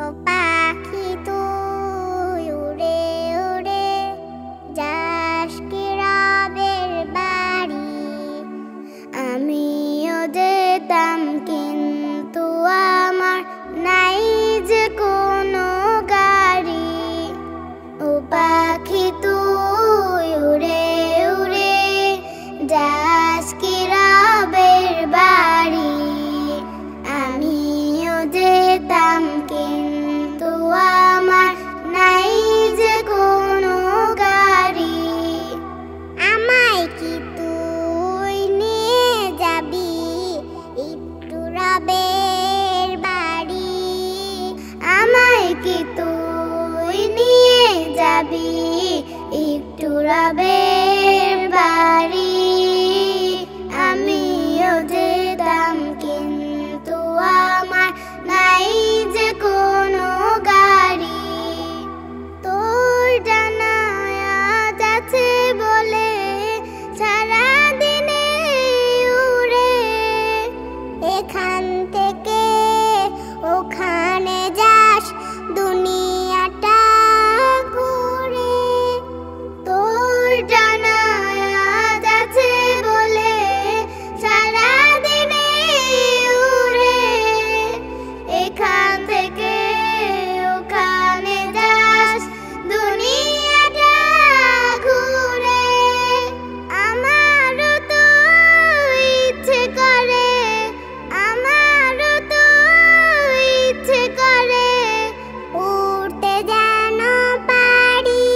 ও পাখি তুই উড়ে উড়ে যাস কি রবের বাড়ি। আমিও যেতাম কিন্তু আমার নাই যে কোনো গাড়ি। ও পাখি তুই উড়ে উড়ে যাস কি রবের বাড়ি। আমিও যেতাম কিন্তু আমার নাই যে কোনো গাড়ি। আমায় কি তুই নিয়ে যাবি একটু রবের বাড়ি। আমায় কি তুই নিয়ে যাবি একটু রবের বাড়ি। আমিও যেতাম কিন্তু আমার নাই যে কোনো গাড়ি। তোর জানায় আজ আছে বলে সারাদিনে উড়ে এখান থেকে ওখানে যাস দুনিয়াটা ঘুরে। তোর জানায় আজ আছে বলে সারাদিনে উড়ে এখান থেকে ওখানে যাস দুনিয়াটা ঘুরে। আমারও তো ইচ্ছে করে, আমারও তো ইচ্ছে করে উড়তে যেন পারি।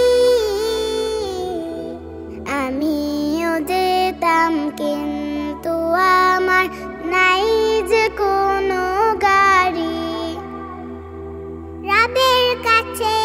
আমিও যেতাম কিন্তু আমার নাই যে কোনো গাড়ি। রবের কাছে